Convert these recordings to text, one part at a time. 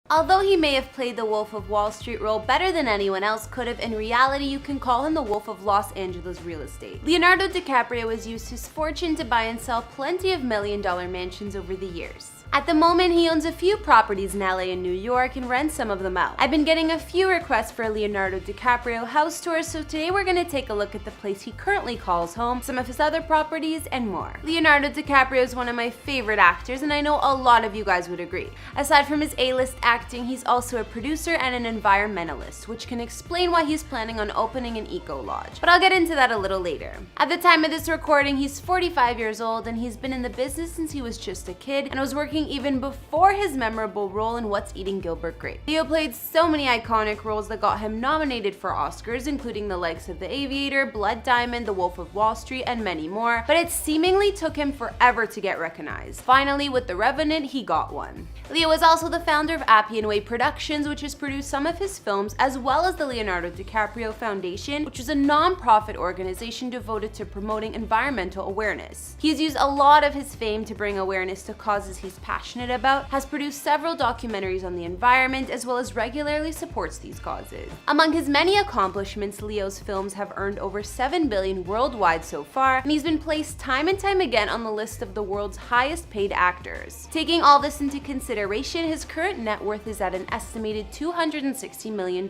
Although he may have played the Wolf of Wall Street role better than anyone else could have, in reality you can call him the Wolf of Los Angeles real estate. Leonardo DiCaprio has used his fortune to buy and sell plenty of million-dollar mansions over the years. At the moment, he owns a few properties in LA and New York and rents some of them out. I've been getting a few requests for Leonardo DiCaprio house tours, so today we're going to take a look at the place he currently calls home, some of his other properties, and more. Leonardo DiCaprio is one of my favorite actors, and I know a lot of you guys would agree. Aside from his A-list acting, he's also a producer and an environmentalist, which can explain why he's planning on opening an eco-lodge. But I'll get into that a little later. At the time of this recording, he's 45 years old, and he's been in the business since he was just a kid, and was working even before his memorable role in What's Eating Gilbert Grape. Leo played so many iconic roles that got him nominated for Oscars, including the likes of The Aviator, Blood Diamond, The Wolf of Wall Street, and many more, but it seemingly took him forever to get recognized. Finally, with The Revenant, he got one. Leo is also the founder of Appian Way Productions, which has produced some of his films, as well as the Leonardo DiCaprio Foundation, which is a non-profit organization devoted to promoting environmental awareness. He's used a lot of his fame to bring awareness to causes he's passionate about, has produced several documentaries on the environment, as well as regularly supports these causes. Among his many accomplishments, Leo's films have earned over $7 billion worldwide so far, and he's been placed time and time again on the list of the world's highest paid actors. Taking all this into consideration, his current net worth is at an estimated $260 million.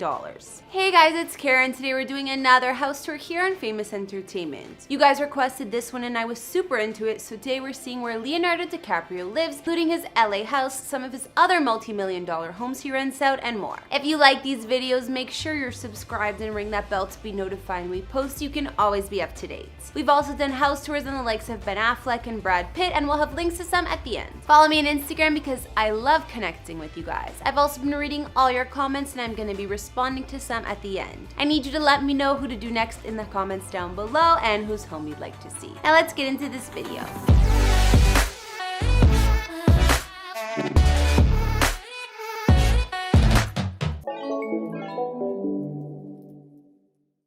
Hey guys, it's Karen. Today we're doing another house tour here on Famous Entertainment. You guys requested this one and I was super into it, so today we're seeing where Leonardo DiCaprio lives, including his LA house, some of his other multi-million-dollar homes he rents out, and more. If you like these videos, make sure you're subscribed and ring that bell to be notified when we post. You can always be up to date. We've also done house tours on the likes of Ben Affleck and Brad Pitt, and we'll have links to some at the end. Follow me on Instagram because I love connecting with you guys. I've also been reading all your comments and I'm going to be responding to some at the end. I need you to let me know who to do next in the comments down below and whose home you'd like to see. Now let's get into this video.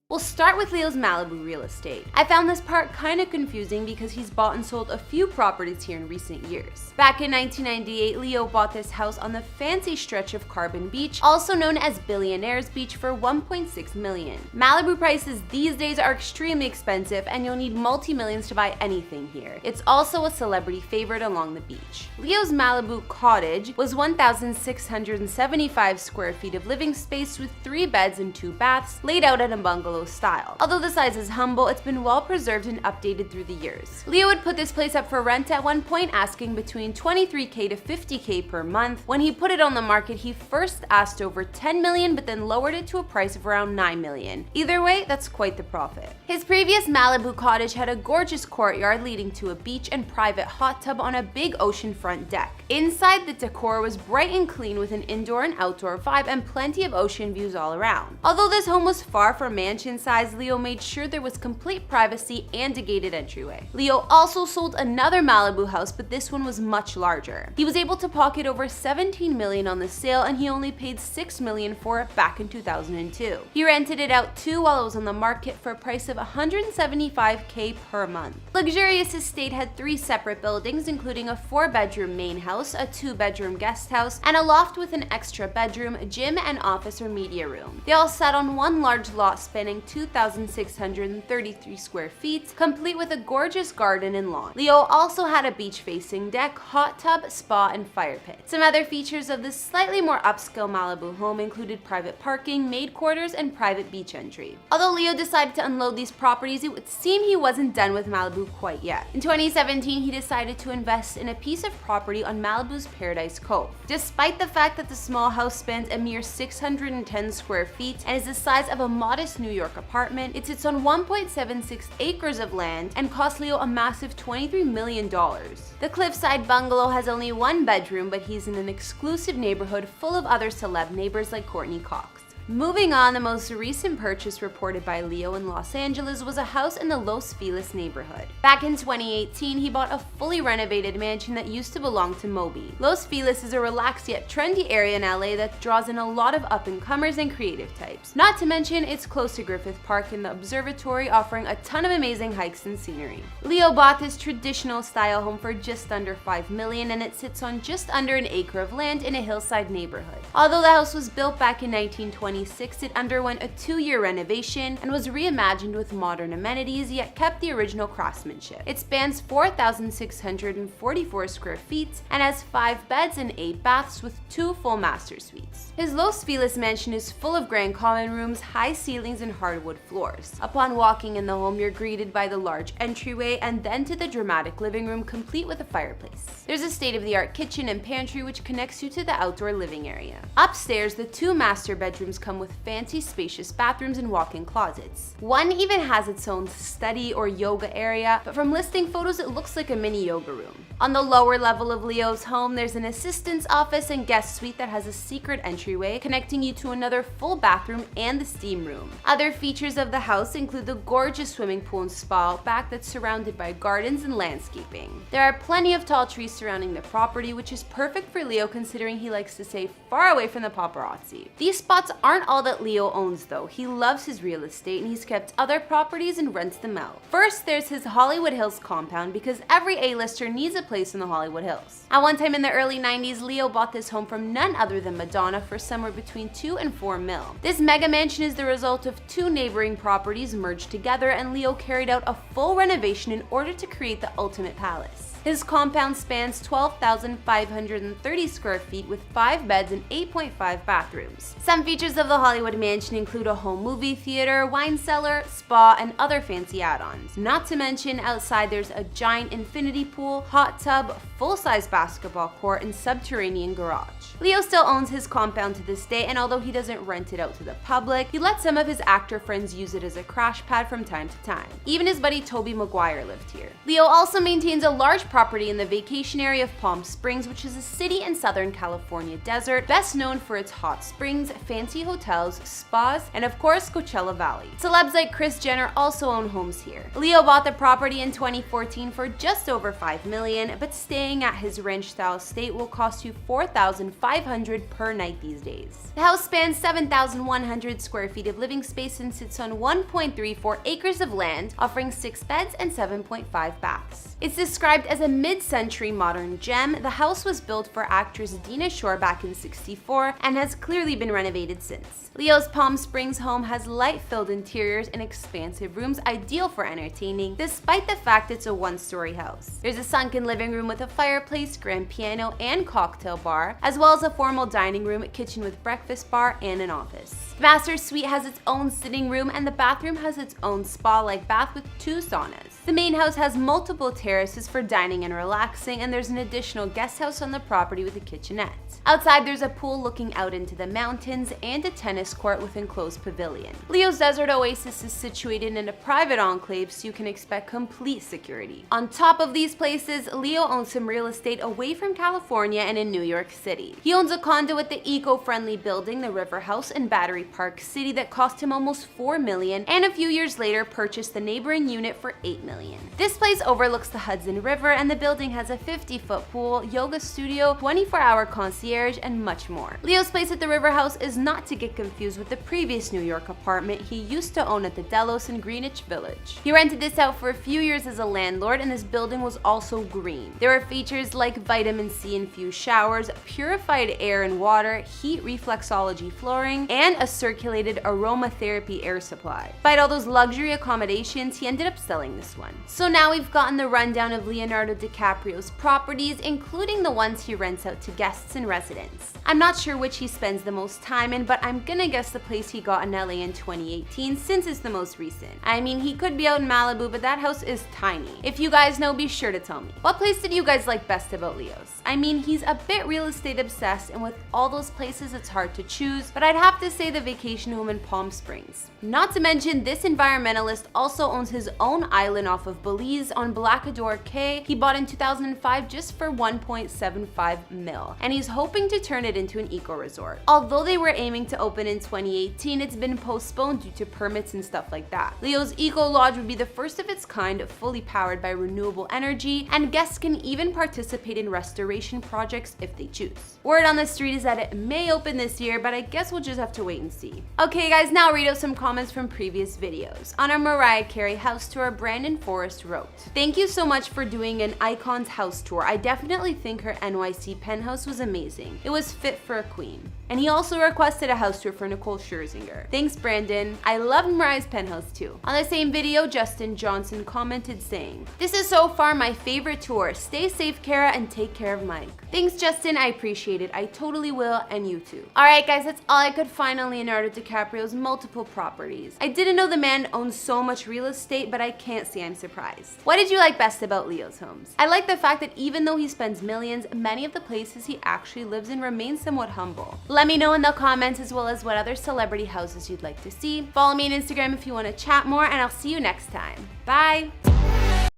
We'll start with Leo's Malibu real estate. I found this part kind of confusing because he's bought and sold a few properties here in recent years. Back in 1998, Leo bought this house on the fancy stretch of Carbon Beach, also known as Billionaires Beach, for $1.6 million. Malibu prices these days are extremely expensive and you'll need multi-millions to buy anything here. It's also a celebrity favorite along the beach. Leo's Malibu cottage was 1,675 square feet of living space with 3 beds and 2 baths, laid out in a bungalow style. Although the size is humble, it's been well preserved and updated through the years. Leo would put this place up for rent at one point, asking between $23K to $50K per month. When he put it on the market, he first asked over $10 million, but then lowered it to a price of around $9 million. Either way, that's quite the profit. His previous Malibu cottage had a gorgeous courtyard leading to a beach and private hot tub on a big oceanfront deck. Inside, the decor was bright and clean with an indoor and outdoor vibe and plenty of ocean views all around. Although this home was far from mansion size, Leo made sure there was complete privacy and a gated entryway. Leo also sold another Malibu house, but this one was much larger. He was able to pocket over $17 million on the sale, and he only paid $6 million for it back in 2002. He rented it out too while it was on the market for a price of $175K per month. Luxurious estate had 3 separate buildings, including a 4-bedroom main house, a 2-bedroom guest house, and a loft with an extra bedroom, gym, and office or media room. They all sat on one large lot spanning 2,633 square feet, complete with a gorgeous garden and lawn. Leo also had a beach-facing deck, hot tub, spa, and fire pit. Some other features of this slightly more upscale Malibu home included private parking, maid quarters, and private beach entry. Although Leo decided to unload these properties, it would seem he wasn't done with Malibu quite yet. In 2017, he decided to invest in a piece of property on Malibu's Paradise Cove. Despite the fact that the small house spans a mere 610 square feet and is the size of a modest New York apartment, it sits on 1.76 acres of land and cost Leo a massive $23 million. The cliffside bungalow has only 1 bedroom, but he's in an exclusive neighborhood full of other celeb neighbors like Courtney Cox. Moving on, the most recent purchase reported by Leo in Los Angeles was a house in the Los Feliz neighborhood. Back in 2018, he bought a fully renovated mansion that used to belong to Moby. Los Feliz is a relaxed yet trendy area in LA that draws in a lot of up-and-comers and creative types. Not to mention, it's close to Griffith Park and the observatory, offering a ton of amazing hikes and scenery. Leo bought this traditional style home for just under $5 million, and it sits on just under an acre of land in a hillside neighborhood. Although the house was built back in 1926, it underwent a 2-year renovation and was reimagined with modern amenities, yet kept the original craftsmanship. It spans 4,644 square feet and has 5 beds and 8 baths with 2 full master suites. His Los Feliz mansion is full of grand common rooms, high ceilings, and hardwood floors. Upon walking in the home, you're greeted by the large entryway and then to the dramatic living room complete with a fireplace. There's a state-of-the-art kitchen and pantry which connects you to the outdoor living area. Upstairs, the 2 master bedrooms come with fancy, spacious bathrooms and walk-in closets. One even has its own study or yoga area, but from listing photos it looks like a mini yoga room. On the lower level of Leo's home, there's an assistant's office and guest suite that has a secret entryway connecting you to another full bathroom and the steam room. Other features of the house include the gorgeous swimming pool and spa out back that's surrounded by gardens and landscaping. There are plenty of tall trees surrounding the property, which is perfect for Leo considering he likes to stay far away from the paparazzi. These spots aren't all that Leo owns though. He loves his real estate and he's kept other properties and rents them out. First, there's his Hollywood Hills compound because every A-lister needs a place in the Hollywood Hills. At one time in the early 90s, Leo bought this home from none other than Madonna for somewhere between $2 and $4 million. This mega mansion is the result of 2 neighboring properties merged together, and Leo carried out a full renovation in order to create the ultimate palace. His compound spans 12,530 square feet with 5 beds and 8.5 bathrooms. Some features of the Hollywood mansion include a home movie theater, wine cellar, spa, and other fancy add-ons. Not to mention, outside there's a giant infinity pool, hot tub, full-size basketball court, and subterranean garage. Leo still owns his compound to this day, and although he doesn't rent it out to the public, he lets some of his actor friends use it as a crash pad from time to time. Even his buddy Tobey Maguire lived here. Leo also maintains a large property in the vacation area of Palm Springs, which is a city in Southern California desert, best known for its hot springs, fancy hotels, spas, and of course Coachella Valley. Celebs like Kris Jenner also own homes here. Leo bought the property in 2014 for just over $5 million, but staying at his ranch-style estate will cost you $4,500 per night these days. The house spans 7,100 square feet of living space and sits on 1.34 acres of land, offering 6 beds and 7.5 baths. It's described as a mid-century modern gem. The house was built for actress Dina Shore back in '64 and has clearly been renovated since. Leo's Palm Springs home has light-filled interiors and expansive rooms ideal for entertaining, despite the fact it's a 1-story house. There's a sunken living room with a fireplace, grand piano, and cocktail bar, as well as a formal dining room, kitchen with breakfast bar, and an office. The master suite has its own sitting room, and the bathroom has its own spa-like bath with 2 saunas. The main house has multiple terraces for dining and relaxing, and there's an additional guest house on the property with a kitchenette. Outside, there's a pool looking out into the mountains and a tennis court with enclosed pavilion. Leo's desert oasis is situated in a private enclave, so you can expect complete security. On top of these places, Leo owns some real estate away from California and in New York City. He owns a condo at the eco-friendly building, the River House in Battery Park City, that cost him almost $4 million, and a few years later purchased the neighboring unit for $8 million. This place overlooks the Hudson River, and the building has a 50-foot pool, yoga studio, 24-hour concierge, and much more. Leo's place at the River House is not to get confused with the previous New York apartment he used to own at the Delos in Greenwich Village. He rented this out for a few years as a landlord, and this building was also green. There were features like vitamin C infused showers, purified air and water, heat reflexology flooring, and a circulated aromatherapy air supply. Despite all those luxury accommodations, he ended up selling this one. So now we've gotten the rundown of Leonardo DiCaprio's properties, including the ones he rents out to guests and residents. I'm not sure which he spends the most time in, but I'm gonna guess the place he got in LA in 2018 since it's the most recent. I mean, he could be out in Malibu, but that house is tiny. If you guys know, be sure to tell me. What place did you guys like best about Leo's? I mean, he's a bit real estate obsessed, and with all those places it's hard to choose, but I'd have to say the vacation home in Palm Springs. Not to mention, this environmentalist also owns his own island off of Belize on Blackador Cay he bought in 2005 just for 1.75 mil, and he's hoping to turn it into an eco-resort. Although they were aiming to open in 2018, it's been postponed due to permits and stuff like that. Leo's Eco Lodge would be the first of its kind, fully powered by renewable energy, and guests can even participate in restoration projects if they choose. Word on the street is that it may open this year, but I guess we'll just have to wait and see. Okay guys, now read out some comments from previous videos. On our Mariah Carey house tour, Brandon Forrest wrote, "Thank you so much for doing an icon's house tour. I definitely think her NYC penthouse was amazing. It was fit for a queen." And he also requested a house tour for Nicole Scherzinger. Thanks Brandon. I loved Mariah's penthouse too. On the same video, Justin Johnson commented saying, "This is so far my favorite tour. Stay safe, Kara, and take care of Mike." Thanks Justin, I appreciate it. I totally will, and you too. Alright guys, that's all I could find on Leonardo DiCaprio's multiple properties. I didn't know the man owns so much real estate, but I can't say I'm surprised. What did you like best about Leo's homes? I like the fact that even though he spends millions, many of the places he actually lives in remain somewhat humble. Let me know in the comments as well as what other celebrity houses you'd like to see. Follow me on Instagram if you want to chat more, and I'll see you next time. Bye!